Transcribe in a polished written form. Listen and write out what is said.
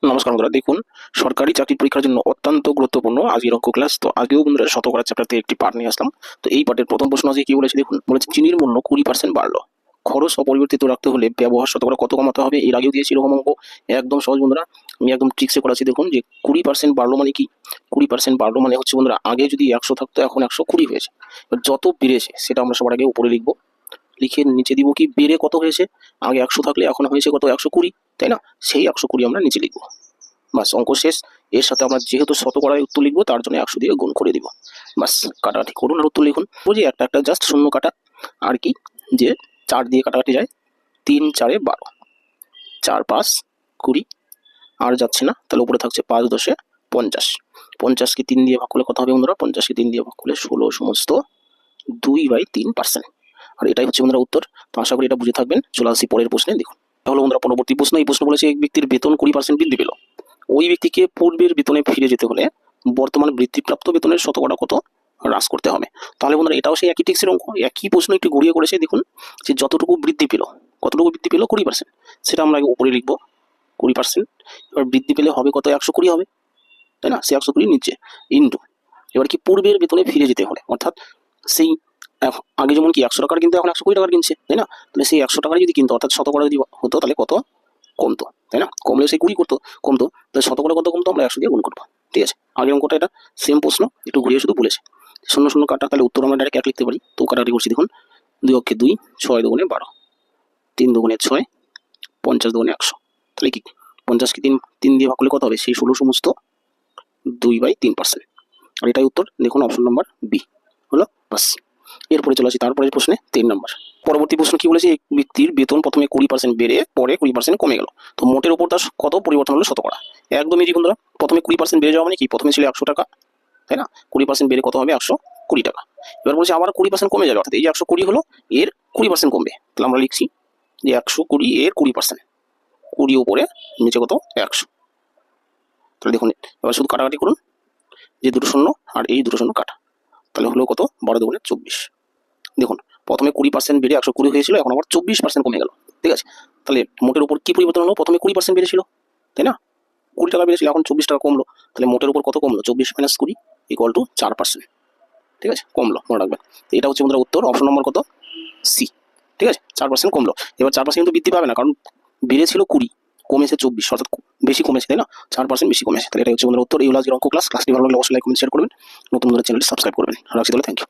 নমস্কার বন্ধুরা, দেখুন সরকারি চাকরির পরীক্ষার জন্য অত্যন্ত গুরুত্বপূর্ণ আজকের অঙ্ক ক্লাস। তো আগেও বন্ধুরা শতকরা চ্যাপ্টার থেকে একটি পার্ট নিয়ে আসলাম। তো এই পার্টের প্রথম প্রশ্ন আজকে কি বলেছে দেখুন, বলেছে চিনির মূল্য 20% বাড়লো, খরচ অপরিবর্তিত রাখতে হলে ব্যবহার শতকরা কত কমাতে হবে। এর আগেও দিয়েছি এরকম অঙ্ক, একদম সহজ বন্ধুরা, আমি একদম ট্রিক্সে করাচ্ছি। দেখুন যে 20% বাড়লো মানে কি, 20% বাড়লো মানে হচ্ছে বন্ধুরা আগে যদি 100 থাকতো এখন 120 হয়েছে। এবার যত বেড়েছে সেটা আমরা সবার আগে উপরে লিখবো, লিখে নিচে দিব কি বেড়ে কত হয়েছে, আগে 100 থাকলে এখন হয়েছে কত 120, তাই না? সেই 120 আমরা নিচে লিখবো, বাস অঙ্ক শেষ। এর সাথে আমরা যেহেতু শতকরায় উত্তর লিখবো তার জন্য 100 দিয়ে গুণ করে দিব, বাস কাটাকাটি করুন আর উত্তর লিখুন। বুঝি একটা একটা জাস্ট শূন্য কাটা আর কি, যে 4 দিয়ে কাটাকাটি যায়, 3 4 12, 4 5 20, আর যাচ্ছে না, তাহলে উপরে থাকছে 5 10 50। 50কে 3 দিয়ে ভাগ করলে কত হবে বন্ধুরা, 50কে 3 দিয়ে ভাগ করলে 16 সমস্ত 2/3%। আর এটাই হচ্ছে বন্ধুরা উত্তর। তো আশা করি এটা বুঝে থাকবেন। চলে আসি পরের প্রশ্নে। দেখুন তাহলে বন্ধুরা পরবর্তী প্রশ্ন, এই প্রশ্ন বলেছে এক ব্যক্তির বেতন 20% বৃদ্ধি পেল, ওই ব্যক্তিকে পূর্বের বেতনে ফিরে যেতে হলে বর্তমান বৃদ্ধিপ্রাপ্ত বেতনের শতকরা কত হ্রাস করতে হবে। তাহলে বন্ধুরা এটাও সেই একই টেক্সের অঙ্ক, একই প্রশ্ন একটু ঘুরিয়ে করেছে। দেখুন যে যতটুকু বৃদ্ধি পেল, কতটুকু বৃদ্ধি পেল 20%, সেটা আমরা উপরে লিখবো 20%। এবার বৃদ্ধি পেলে হবে কত, 120 হবে, তাই না? সে 120 নিচে ইন্টু, এবার কি পূর্বের বেতনে ফিরে যেতে হলে, অর্থাৎ সেই আগে যেমন কি 100 টাকার কিনতে এখন 120 টাকার কিনছে, তাই না? তাহলে সেই 100 টাকার যদি কিনতো, অর্থাৎ শতকরা যদি হতো তাহলে কত কমতো, তাই না? কমলে সেই 20 করতো, কমতো, তাহলে শতকরা কত কমতো, আমরা 100 দিয়ে গুণ করবো। ঠিক আছে, আগের অঙ্কটা এটা সেম প্রশ্ন, একটু ঘুরিয়ে শুধু বলেছে। শূন্য শূন্য কাটা, তাহলে উত্তর আমরা ডাইরেক্ট 1 লিখতে পারি। তো কাটাকাটি করছি, দেখুন 2 অক্ষে 2, 6 দুগুণে 12, 3 দুগুণে 6, 50 দুগুণে 100। তাহলে কি 50কে 3 দিয়ে ভাগ করলে কত হবে, সেই 16 সমস্ত 2/3%। আর এটাই উত্তর, দেখুন অপশন নাম্বার বি হলো, বাস। এরপরে চলে আসি তারপরের প্রশ্নে, 3 নম্বর। পরবর্তী প্রশ্ন কি বলেছে, এক ব্যক্তির বেতন প্রথমে 20% বেড়ে পরে 20% কমে গেল, তো মোটের উপর তার কত পরিবর্তন হলো শতকরা। একদম ইজি বন্ধুরা, প্রথমে 20% বেড়ে যাওয়া মানে কি, প্রথমে ছিল 100 টাকা, তাই না? 20% বেড়ে কত হবে, 120 টাকা। এবার বলছে আবার 20% কমে যাবে, অর্থাৎ এই যে 120 হলো এর 20% কমবে। তাহলে আমরা লিখছি যে 120 এর 20%, 20 উপরে নিচে কত 100। তাহলে দেখুন এবার শুধু কাটাকাটি করুন, যে দুটো শূন্য আর এই দুটো শূন্য কাটা, তাহলে হলো কত 12 দুগুণে 24। দেখুন প্রথমে 20% বেড়ে 120 হয়েছিল, এখন আবার 24% কমে গেল। ঠিক আছে, তাহলে মোটের উপর কি পরিবর্তন হলো, প্রথমে 20% বেড়েছিল, তাই না? 20 টাকা বেড়েছিল, এখন 24 টাকা কমলো, তাহলে মোটের উপর কত কমলো, 24 - 20 ইকুয়াল টু 4%। ঠিক আছে, কমলো, মনে রাখবেন। তো এটা হচ্ছে আমাদের উত্তর, অপশন নম্বর কত, সি। ঠিক আছে, 4% কমলো। এবার 4% কিন্তু বৃদ্ধি পাবে না, কারণ বেড়েছিল 20, কমেছে 24, অর্থাৎ বেশি কমেছে, তাই না? 4% বেশি কমেছে। তাহলে এটা হচ্ছে আমাদের উত্তর। এই হলো আজকের অঙ্ক ক্লাস। ক্লাসটি ভালো লাগলে অবশ্যই লাইক কমেন্ট শেয়ার করবেন, নতুন চ্যানেলটি সাবস্ক্রাইব করবেন। রাখছি তাহলে, থ্যাংক ইউ।